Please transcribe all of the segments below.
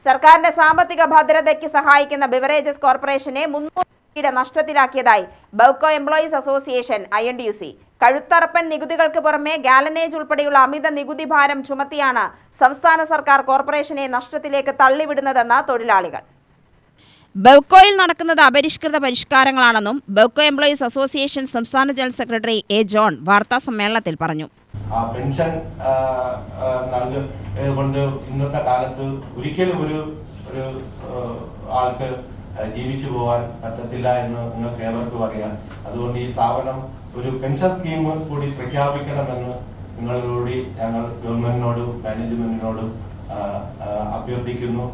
സർക്കാരിന്റെ സാമ്പത്തിക ഭദ്രതയ്ക്ക് സഹായിക്കുന്ന ബിവറേജസ് കോർപ്പറേഷനെ 300 കോടിയുടെ നഷ്ടത്തിലാക്കിയതായി ബെവ്കോ എംപ്ലോയീസ് അസോസിയേഷൻ INTUC. കഴുത്തറപ്പൻ നികുതികൾക്ക് പുറമെ ഗാലനേജ് ഉൾപ്പെടെയുള്ള അമിത നികുതി ഭാരം ചുമത്തിയാണ് സംസ്ഥാന സർക്കാർ കോർപ്പറേഷനെ നഷ്ടത്തിലേക്ക് തള്ളിവിടുന്നതെന്ന് തൊഴിലാളികൾ. ബെവ്കോയിൽ നടക്കുന്നത് അപരിഷ്കൃത പരിഷ്കാരങ്ങളാണെന്നും ബെവ്കോ എംപ്ലോയീസ് അസോസിയേഷൻ സംസ്ഥാന ജനറൽ സെക്രട്ടറി A. ജോൺ വാർത്താ സമ്മേളനത്തിൽ പറഞ്ഞു. പെൻഷൻ കൊണ്ട് ഇന്നത്തെ കാലത്ത് ഒരിക്കലും ഒരു ആൾക്ക് ജീവിച്ചു പോകാൻ പറ്റത്തില്ല എന്ന് നിങ്ങൾക്ക് ഏവർക്കും അറിയാം. അതുകൊണ്ട് ഈ സ്ഥാപനം ഒരു പെൻഷൻ സ്കീം കൂടി പ്രഖ്യാപിക്കണമെന്ന് നിങ്ങളോട് ഞങ്ങൾ ഗവൺമെന്റിനോടും മാനേജ്മെന്റിനോടും അഭ്യർത്ഥിക്കുന്നു.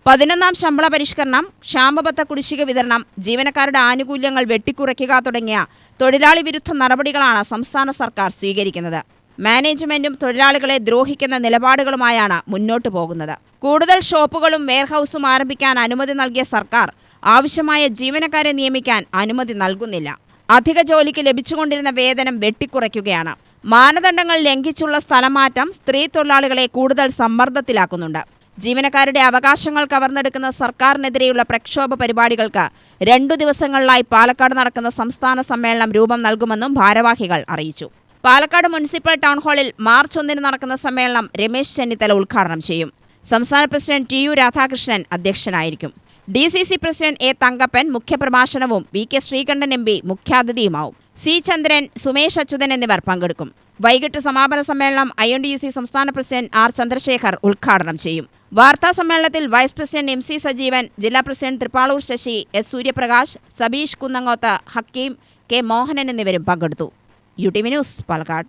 11ാം ശമ്പള പരിഷ്കരണം, ക്ഷാമബത്ത കുടിശ്ശിക വിതരണം, ജീവനക്കാരുടെ ആനുകൂല്യങ്ങൾ വെട്ടിക്കുറയ്ക്കുക തുടങ്ങിയ തൊഴിലാളി വിരുദ്ധ നടപടികളാണ് സംസ്ഥാന സർക്കാർ സ്വീകരിക്കുന്നത്. മാനേജ്മെന്റും തൊഴിലാളികളെ ദ്രോഹിക്കുന്ന നിലപാടുകളുമായാണ് മുന്നോട്ടു പോകുന്നത്. കൂടുതൽ ഷോപ്പുകളും വെയർഹൌസും ആരംഭിക്കാൻ അനുമതി നൽകിയ സർക്കാർ ആവശ്യമായ ജീവനക്കാരെ നിയമിക്കാൻ അനുമതി നൽകുന്നില്ല. അധിക ജോലിക്ക് ലഭിച്ചുകൊണ്ടിരുന്ന വേതനം വെട്ടിക്കുറയ്ക്കുകയാണ്. മാനദണ്ഡങ്ങൾ ലംഘിച്ചുള്ള സ്ഥലമാറ്റം സ്ത്രീ തൊഴിലാളികളെ കൂടുതൽ സമ്മർദ്ദത്തിലാക്കുന്നുണ്ട്. ജീവനക്കാരുടെ അവകാശങ്ങൾ കവർന്നെടുക്കുന്ന സർക്കാരിനെതിരെയുള്ള പ്രക്ഷോഭ പരിപാടികൾക്ക് 2 ദിവസങ്ങളിലായി പാലക്കാട് നടക്കുന്ന സംസ്ഥാന സമ്മേളനം രൂപം നൽകുമെന്നും ഭാരവാഹികൾ അറിയിച്ചു. പാലക്കാട് മുനിസിപ്പൽ ടൗൺ ഹാളിൽ മാർച്ച് 1 നടക്കുന്ന സമ്മേളനം രമേശ് ചെന്നിത്തല ഉദ്ഘാടനം ചെയ്യും. സംസ്ഥാന പ്രസിഡന്റ് TU രാധാകൃഷ്ണൻ അധ്യക്ഷനായിരിക്കും. DCC president A. തങ്കപ്പൻ മുഖ്യപ്രഭാഷണവും VK ശ്രീകണ്ഠൻ MP മുഖ്യാതിഥിയുമാവും. C. ചന്ദ്രൻ, സുമേഷ് അച്യുതൻ എന്നിവർ പങ്കെടുക്കും. വൈകിട്ട് സമാപന സമ്മേളനം INTUC സംസ്ഥാന പ്രസിഡന്റ് R. ചന്ദ്രശേഖർ ഉദ്ഘാടനം ചെയ്യും. വാർത്താ സമ്മേളനത്തിൽ വൈസ് പ്രസിഡന്റ് MC സജീവൻ, ജില്ലാ president Thrippaloor Sasi, S. Suryaprakash, Sabeesh Kunnangoth, Hakeem, K. Mohanan എന്നിവരും പങ്കെടുത്തു. UTV news, Palakkad.